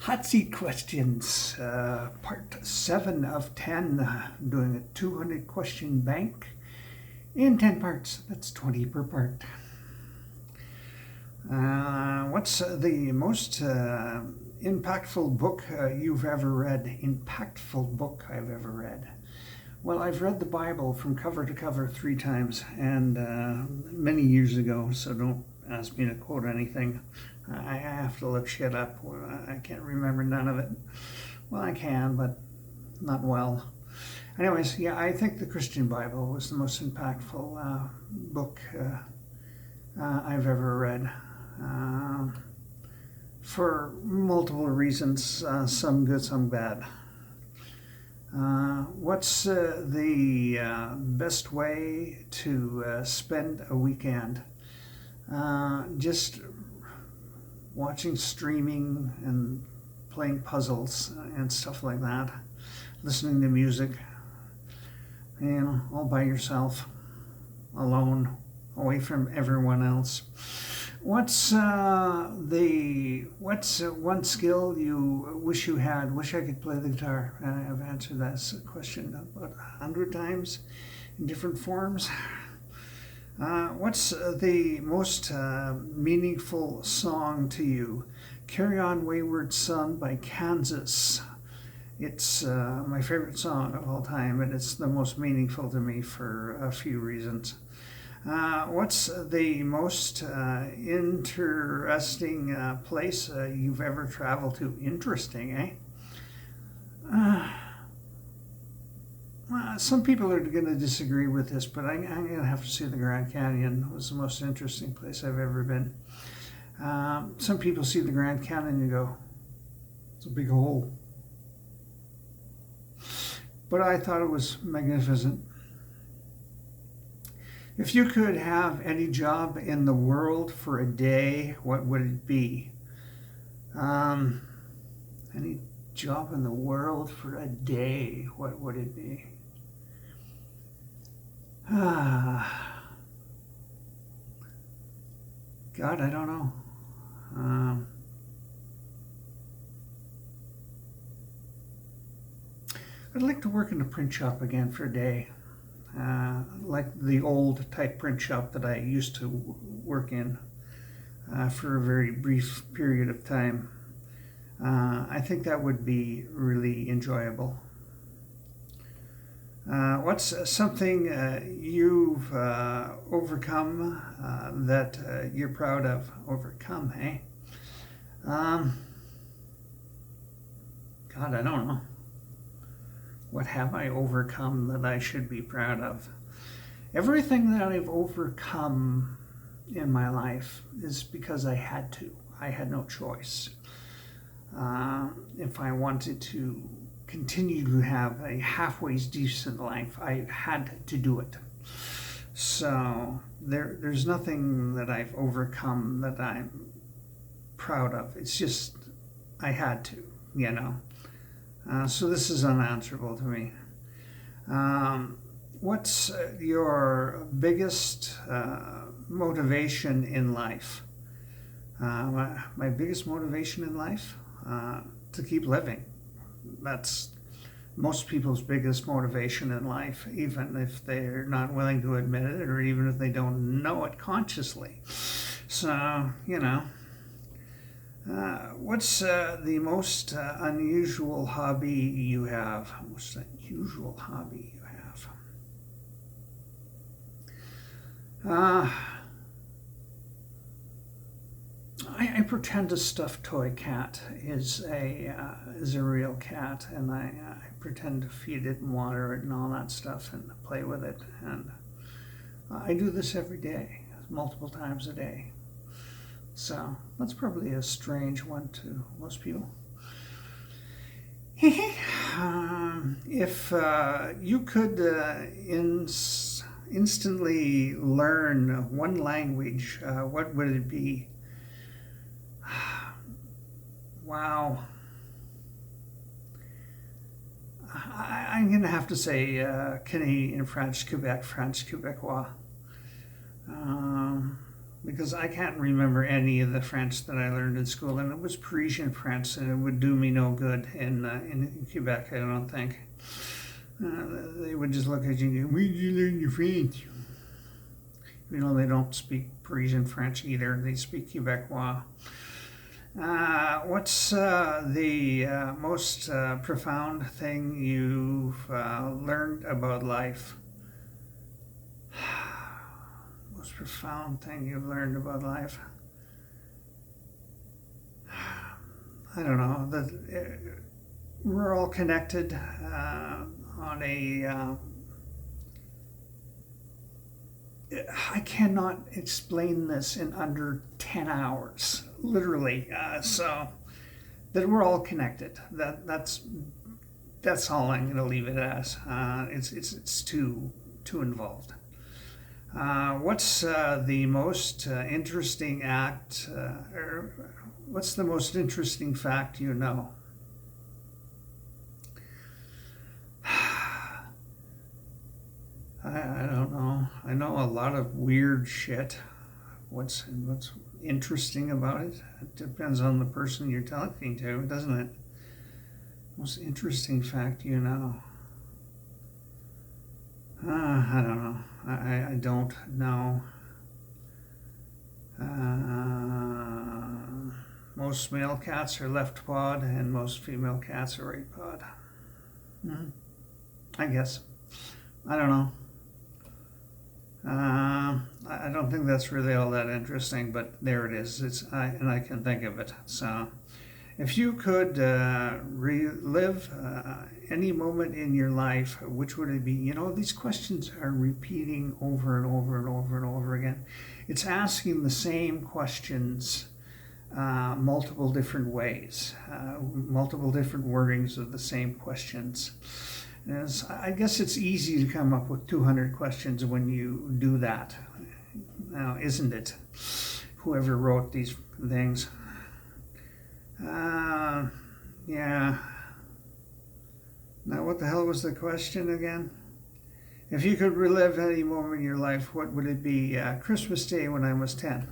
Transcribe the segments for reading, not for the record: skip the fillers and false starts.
Hot seat questions, part 7 of 10, doing a 200 question bank in 10 parts. That's 20 per part. What's the most impactful book you've ever read? Impactful book I've ever read. Well, I've read the Bible from cover to cover 3 times, and many years ago, so don't ask me to quote anything. I have to look shit up. I can't remember none of it. Well, I can, but not well. Anyways, yeah, I think the Christian Bible was the most impactful book I've ever read. For multiple reasons, some good, some bad. What's the best way to spend a weekend? Just watching streaming and playing puzzles and stuff like that, listening to music, all by yourself, alone, away from everyone else. What's one skill you wish you had? Wish I could play the guitar. I've answered that question about 100 times in different forms. What's the most meaningful song to you? Carry On Wayward Son by Kansas. It's my favorite song of all time, and it's the most meaningful to me for a few reasons. What's the most interesting place you've ever traveled to? Interesting, eh? Some people are going to disagree with this, but I'm going to have to say the Grand Canyon was the most interesting place I've ever been. Some people see the Grand Canyon and go, it's a big hole. But I thought it was magnificent. If you could have any job in the world for a day, what would it be? Any job in the world for a day, what would it be? God, I don't know. I'd like to work in a print shop again for a day. Like the old type print shop that I used to work in for a very brief period of time. I think that would be really enjoyable. What's something you've overcome that you're proud of? Overcome, eh? God, I don't know. What have I overcome that I should be proud of? Everything that I've overcome in my life is because I had to. I had no choice. If I wanted to continue to have a halfway decent life, I had to do it. So there's nothing that I've overcome that I'm proud of. It's just I had to, so this is unanswerable to me. What's your biggest motivation in life? My biggest motivation in life? To keep living. That's most people's biggest motivation in life, even if they're not willing to admit it, or even if they don't know it consciously. So, what's the most unusual hobby you have? Most unusual hobby you have? I pretend a stuffed toy cat is a real cat, and I pretend to feed it and water it and all that stuff and play with it. And I do this every day, multiple times a day. So that's probably a strange one to most people. If you could instantly learn one language, what would it be? Wow. I'm going to have to say Canadian French, Quebec, French, Quebecois. because I can't remember any of the French that I learned in school, and it was Parisian French, and it would do me no good in Quebec, I don't think. They would just look at you and go, where did you learn your French? You know, they don't speak Parisian French either. They speak Quebecois. What's the most profound thing you've learned about life? Most profound thing you've learned about life? I don't know. We're all connected on a... I cannot explain this in under 10 hours, literally. So that we're all connected. That's all I'm going to leave it as. It's too involved. What's the most interesting act, or what's the most interesting fact you know? I don't know. I know a lot of weird shit. What's interesting about it? It depends on the person you're talking to, doesn't it? Most interesting fact you know. I don't know. I don't know. Most male cats are left pawed, and most female cats are right pawed. I guess. I don't know. I don't think that's really all that interesting, but there it is. And I can think of it. So, if you could relive any moment in your life, which would it be? You know, these questions are repeating over and over and over and over again. It's asking the same questions multiple different ways, multiple different wordings of the same questions. I guess it's easy to come up with 200 questions when you do that. Now, isn't it? Whoever wrote these things. Yeah. Now, what the hell was the question again? If you could relive any moment in your life, what would it be? Christmas Day when I was 10.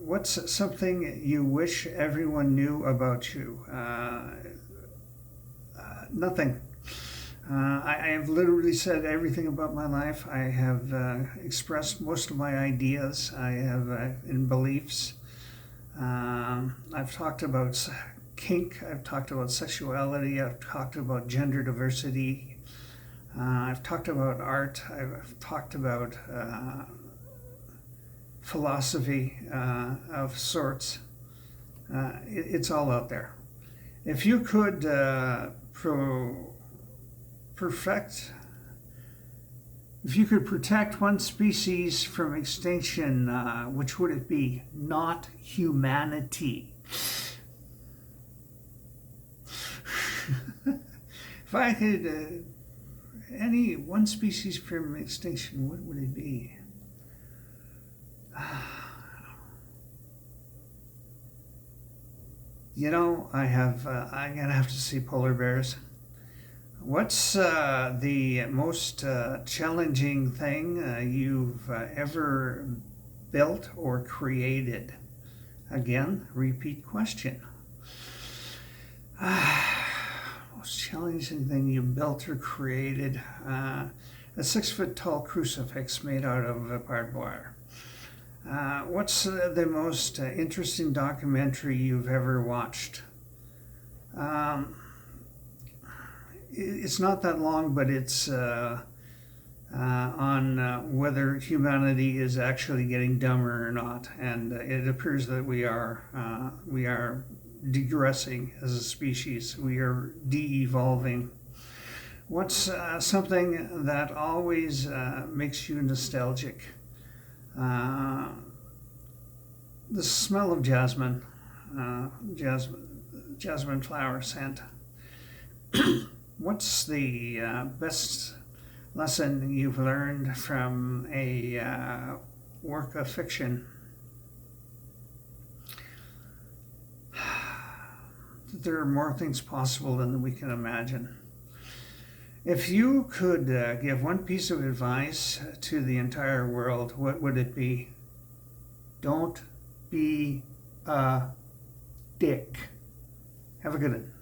What's something you wish everyone knew about you? Nothing. I have literally said everything about my life. I have expressed most of my ideas. I have in beliefs. I've talked about kink. I've talked about sexuality. I've talked about gender diversity. I've talked about art. I've talked about philosophy of sorts. It's all out there. If you could if you could protect one species from extinction, which would it be? Not humanity. If I could any one species from extinction, what would it be? You know, I'm gonna have to see polar bears. What's the most challenging thing you've ever built or created? Again, repeat question. Most challenging thing you built or created? A 6-foot-tall crucifix made out of barbed wire. What's the most interesting documentary you've ever watched? It's not that long, but it's on whether humanity is actually getting dumber or not, and it appears that we are digressing as a species. We are de-evolving. What's something that always makes you nostalgic? The smell of jasmine, jasmine flower scent. What's the best lesson you've learned from a work of fiction? There are more things possible than we can imagine. If you could give one piece of advice to the entire world, what would it be? Don't be a dick. Have a good one.